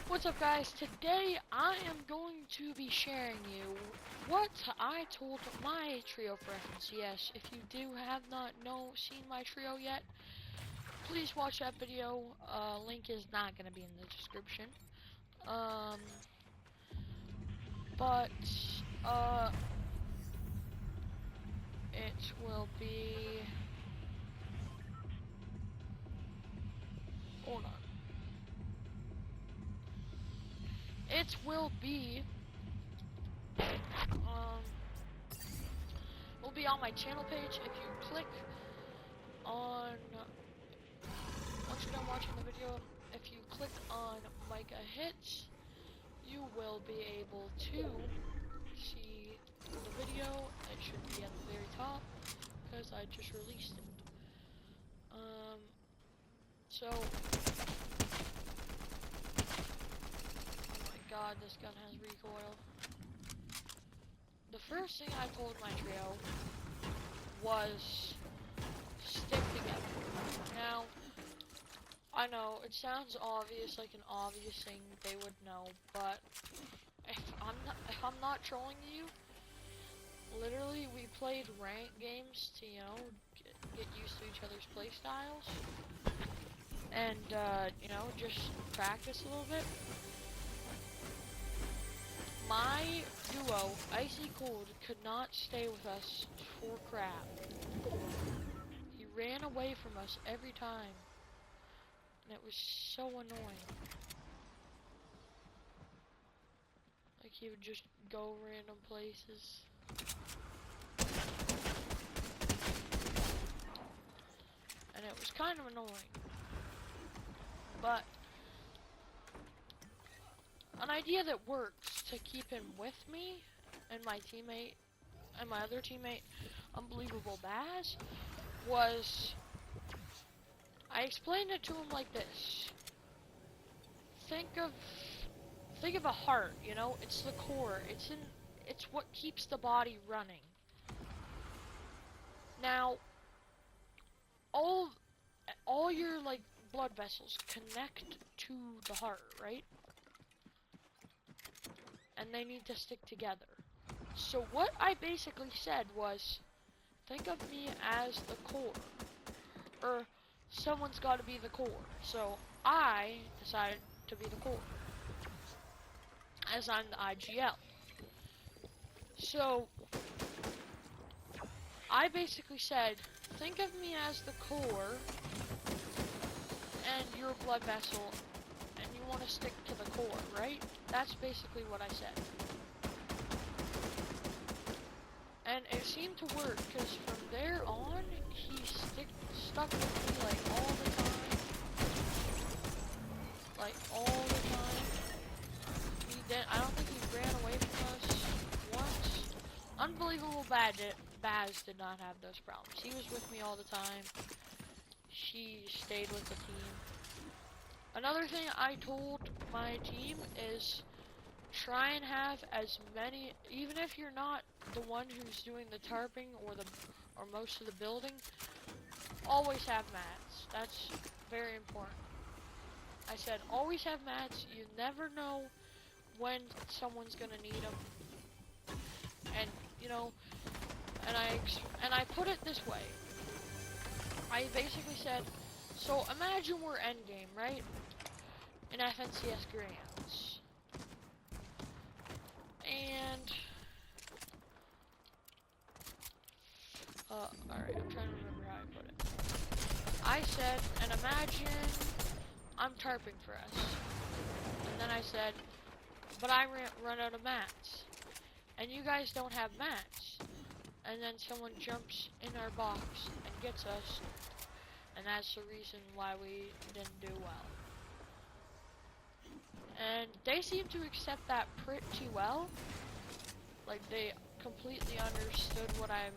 What's up, guys? Today I am going to be sharing you what I told my trio friends. Yes, if you do have not seen my trio yet, please watch that video. Link is not going to be in the description. Um, but it will be. Hold on. It will be. Um, will be on my channel page if you click on. Once you're done watching the video, if you click on Micah Hits, you will be able to see the video. It should be at the very top because I just released it. So, oh my god, this gun has recoil. The first thing I told my trio was stick together. Now, I know it sounds obvious, like an obvious thing they would know, but if I'm not trolling you, literally we played rank games to get used to each other's play styles, and just practice a little bit. My duo, Icy Cold, could not stay with us for crap. He ran away from us every time, and it was so annoying. Like, he would just go random places. And it was kind of annoying. But an idea that works to keep him with me and my teammate and my other teammate, Unbelievable Baz, was I explained it to him like this. Think of a heart, it's the core. It's what keeps the body running. Now, all your like blood vessels connect to the heart, right? And they need to stick together. So what I basically said was, think of me as the core, or someone's got to be the core. So I decided to be the core, as I'm the IGL. So I basically said, think of me as the core, and you're a blood vessel, and you want to stick to the core, right? That's basically what I said. And it seemed to work, because from there on, he stuck with me, like, all the time. Like, all the time. I don't think he ran away from us once. Unbelievable Baz did not have those problems. He was with me all the time. She stayed with the team. Another thing I told my team is try and have as many, even if you're not the one who's doing the tarping or most of the building, always have mats. That's very important. I said always have mats. You never know when someone's gonna need them, and and I put it this way. I basically said, so imagine we're endgame, right? In FNCS Grands. And, alright, I'm trying to remember how I put it. I said, and imagine I'm tarping for us. And then I said, but I run out of mats. And you guys don't have mats. And then someone jumps in our box and gets us. And that's the reason why we didn't do well. And they seem to accept that pretty well. Like, they completely understood what I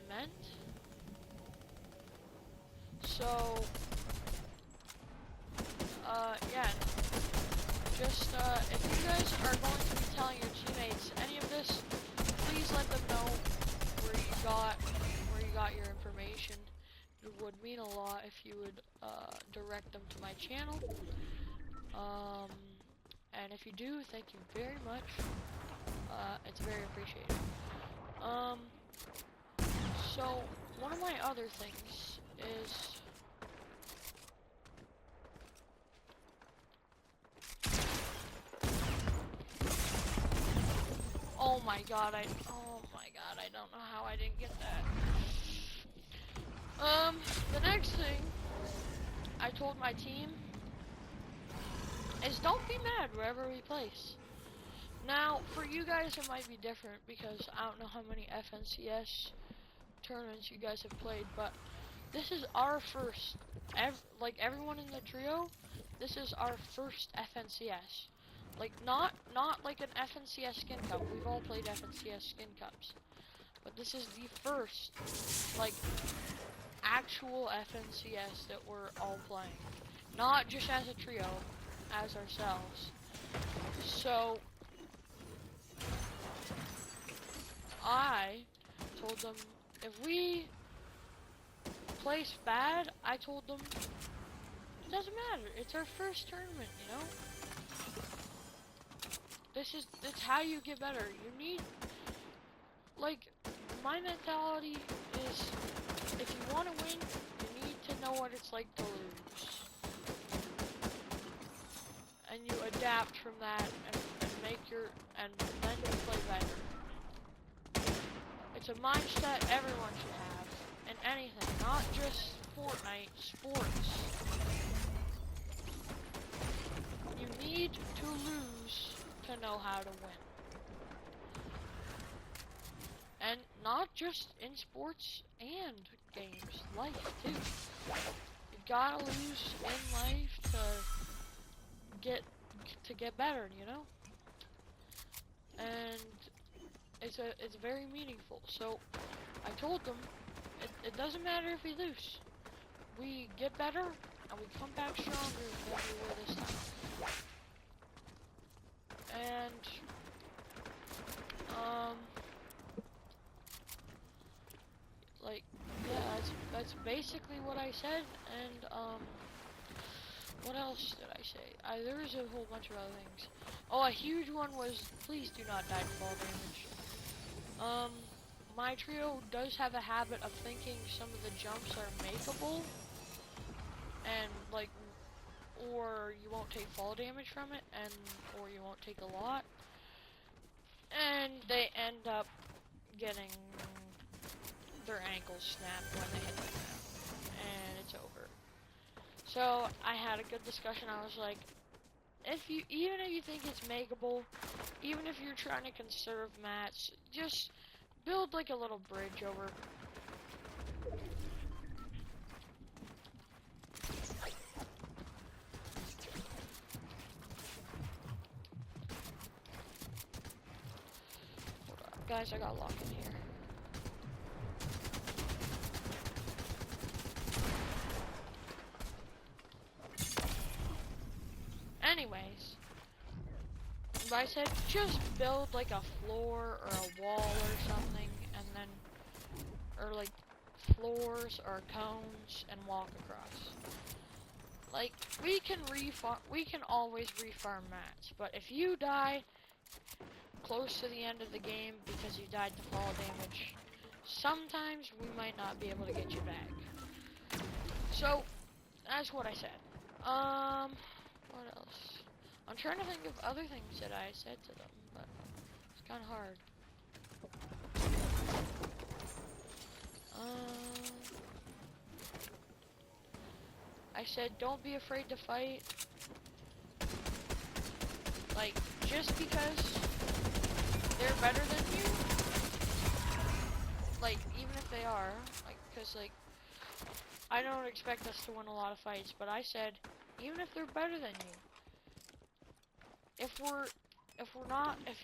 meant. So, yeah. Just, if you guys are going to be telling your teammates any of this, please let them know where you got your information. It would mean a lot if you would direct them to my channel. if you do, thank you very much. It's very appreciated. So one of my other things is oh my god, I don't know how I didn't get that. The next thing I told my team is don't be mad wherever we place. Now, for you guys it might be different because I don't know how many FNCS tournaments you guys have played, but this is our first, like everyone in the trio, this is our first FNCS. Like, not like an FNCS Skin Cup. We've all played FNCS Skin Cups. But this is the first, like, actual FNCS that we're all playing. Not just as a trio, as ourselves. So, I told them, if we place bad, I told them, it doesn't matter. It's our first tournament, you know? It's how you get better. You need, like, my mentality is, if you want to win, you need to know what it's like to lose. And you adapt from that and then you play better. It's a mindset everyone should have in anything, not just Fortnite, sports. You need to lose to know how to win. And not just in sports and games, life too. You gotta lose in life to get better, you know? And it's very meaningful. So I told them it doesn't matter if we lose. We get better and we come back stronger than we were this time. And like, yeah, that's basically what I said. And what else did I say? There was a whole bunch of other things. Oh, a huge one was, please do not die to fall damage. My trio does have a habit of thinking some of the jumps are makeable, and like, or you won't take fall damage from it, or you won't take a lot, and they end up getting their ankles snapped when they hit the ground, and it's over. So I had a good discussion. I was like, even if you think it's makeable, even if you're trying to conserve mats, just build like a little bridge over. Hold on, guys, I got locked in here. Anyways, I said just build like a floor or a wall or something, and then, or like floors or cones, and walk across. Like, we can always refarm mats, but if you die close to the end of the game because you died to fall damage, sometimes we might not be able to get you back. So, that's what I said. What else? I'm trying to think of other things that I said to them, but it's kind of hard. I said, don't be afraid to fight. Like, just because they're better than you, like, even if they are, like, because, like, I don't expect us to win a lot of fights, but I said, even if they're better than you, if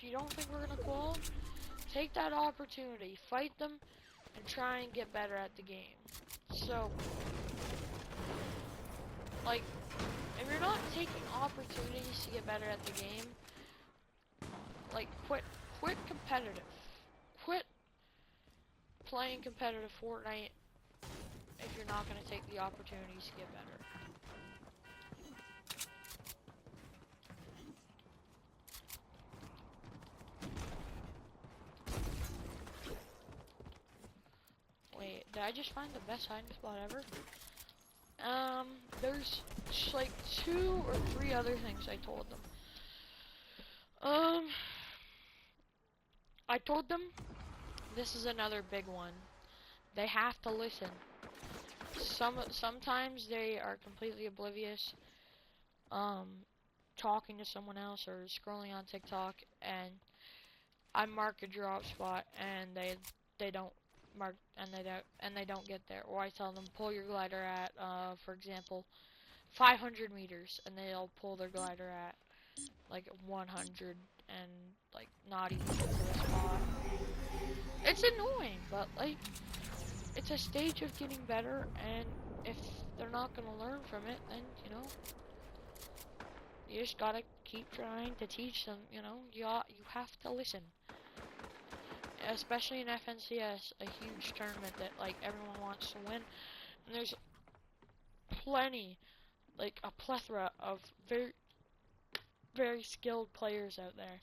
you don't think we're gonna qual, take that opportunity, fight them, and try and get better at the game. So, like, if you're not taking opportunities to get better at the game, like, quit competitive. Quit playing competitive Fortnite if you're not gonna take the opportunities to get better. Did I just find the best hiding spot ever? There's like 2 or 3 other things I told them. I told them, this is another big one. They have to listen. Sometimes they are completely oblivious, talking to someone else or scrolling on TikTok, and I mark a drop spot, and they don't mark, and they don't get there. Or I tell them pull your glider at, for example, 500 meters, and they'll pull their glider at like 100 and like not even get to the spot. It's annoying, but like it's a stage of getting better, and if they're not gonna learn from it, then you know you just gotta keep trying to teach them. You know, you have to listen. Especially in FNCS, a huge tournament that like everyone wants to win, and there's plenty, like a plethora of very skilled players out there.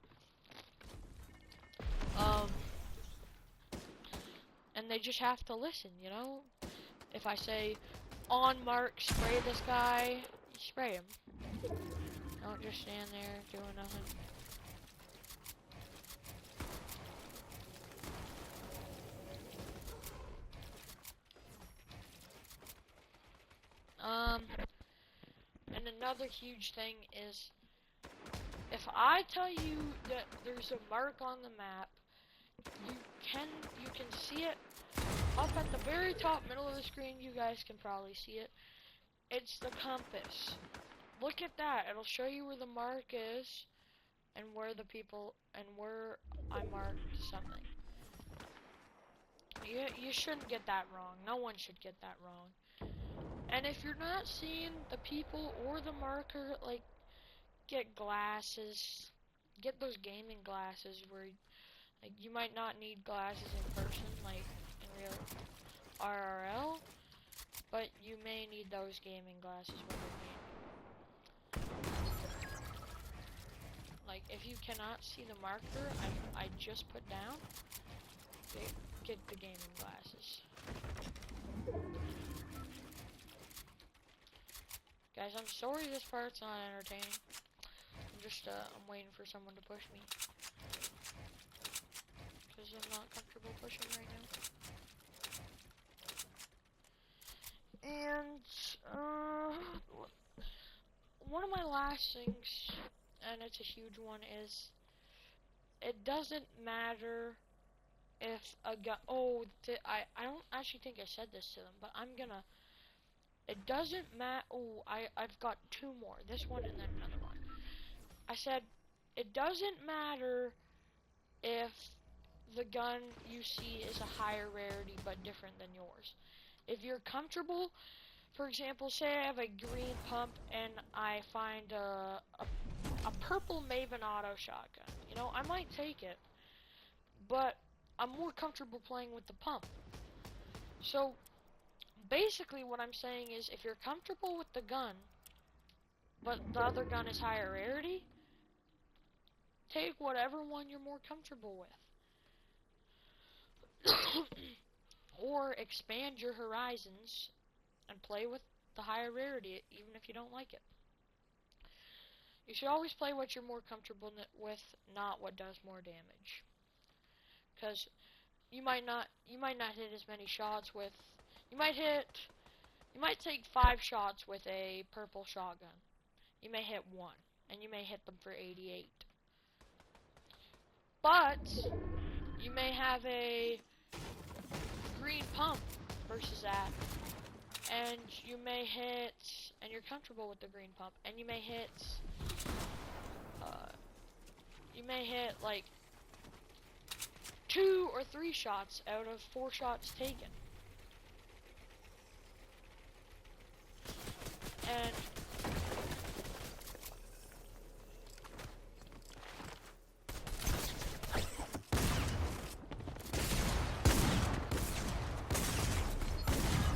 And they just have to listen, you know? If I say, on mark, spray this guy, you spray him. Don't just stand there doing nothing. And another huge thing is, if I tell you that there's a mark on the map, you can see it up at the very top middle of the screen. You guys can probably see it. It's the compass. Look at that. It'll show you where the mark is and where the people and where I marked something. You shouldn't get that wrong. No one should get that wrong. And if you're not seeing the people or the marker, like, get glasses. Get those gaming glasses where, like, you might not need glasses in person, like, in real RRL, but you may need those gaming glasses when you're gaming. Like, if you cannot see the marker I just put down, get the gaming glasses. Guys, I'm sorry this part's not entertaining. I'm waiting for someone to push me. Because I'm not comfortable pushing right now. And, one of my last things, and it's a huge one, is it doesn't matter if a guy, I don't actually think I said this to them, but I'm gonna, it doesn't matter, I've got 2 more, this one and then another one. I said, it doesn't matter if the gun you see is a higher rarity but different than yours. If you're comfortable, for example, say I have a green pump and I find a purple Maven auto shotgun. You know, I might take it, but I'm more comfortable playing with the pump. So, basically what I'm saying is, if you're comfortable with the gun, but the other gun is higher rarity, take whatever one you're more comfortable with. Or expand your horizons and play with the higher rarity, even if you don't like it. You should always play what you're more comfortable with, not what does more damage. Because you might not hit as many shots with, you might take 5 shots with a purple shotgun. You may hit 1, and you may hit them for 88. But you may have a green pump versus that, and you may hit, and you're comfortable with the green pump, and you may hit like 2 or 3 shots out of 4 shots taken. And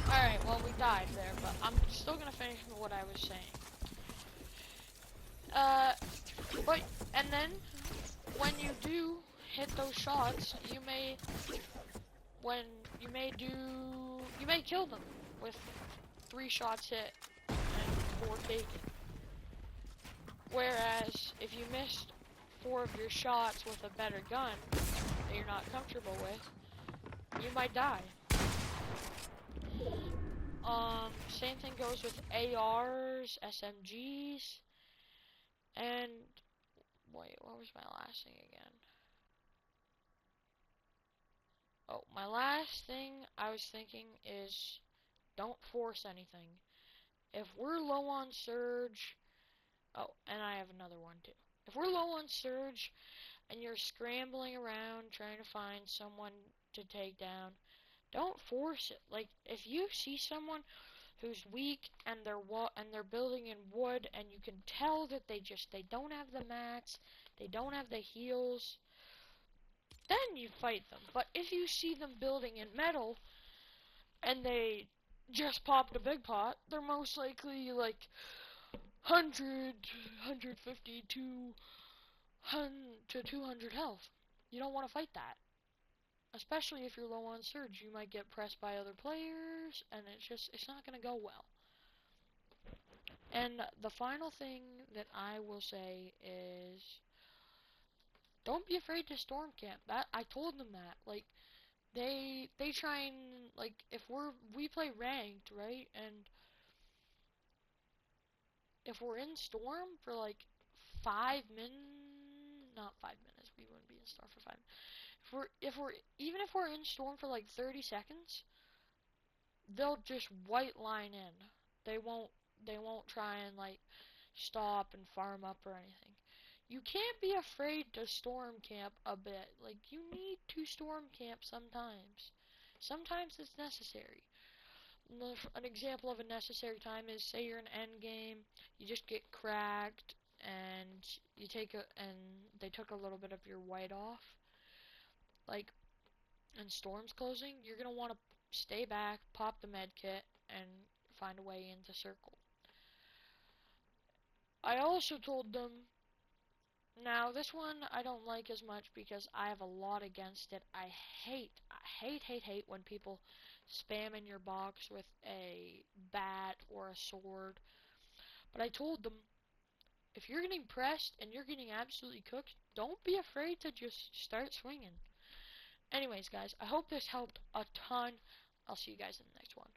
alright, well, we died there, but I'm still gonna finish what I was saying. And then, when you do hit those shots, you may You may kill them with 3 shots hit and 4 taken. Whereas, if you missed 4 of your shots with a better gun that you're not comfortable with, you might die. Same thing goes with ARs, SMGs, and wait, what was my last thing again? Oh, my last thing I was thinking is don't force anything. If we're low on surge, oh, and I have another one too. If we're low on surge and you're scrambling around trying to find someone to take down, don't force it. Like, if you see someone who's weak and they're building in wood and you can tell that they don't have the mats, they don't have the heals, then you fight them. But if you see them building in metal and they just popped a big pot, they're most likely like 100, 150 to 200 health. You don't want to fight that. Especially if you're low on surge, you might get pressed by other players, and it's not going to go well. And the final thing that I will say is, don't be afraid to storm camp. That I told them that. Like, they try and, like, if we play ranked, right? And if we're in storm for like 5 minutes, not 5 minutes, we wouldn't be in storm for 5 minutes. Even if we're in storm for like 30 seconds, they'll just white line in. They won't try and like stop and farm up or anything. You can't be afraid to storm camp a bit. Like, you need to storm camp sometimes. Sometimes it's necessary. An example of a necessary time is, say you're in end game, you just get cracked and and they took a little bit of your white off. Like, and storm's closing, you're gonna want to stay back, pop the med kit, and find a way into circle. I also told them, now this one I don't like as much because I have a lot against it. I hate when people spam in your box with a bat or a sword. But I told them, if you're getting pressed and you're getting absolutely cooked, don't be afraid to just start swinging. Anyways, guys, I hope this helped a ton. I'll see you guys in the next one.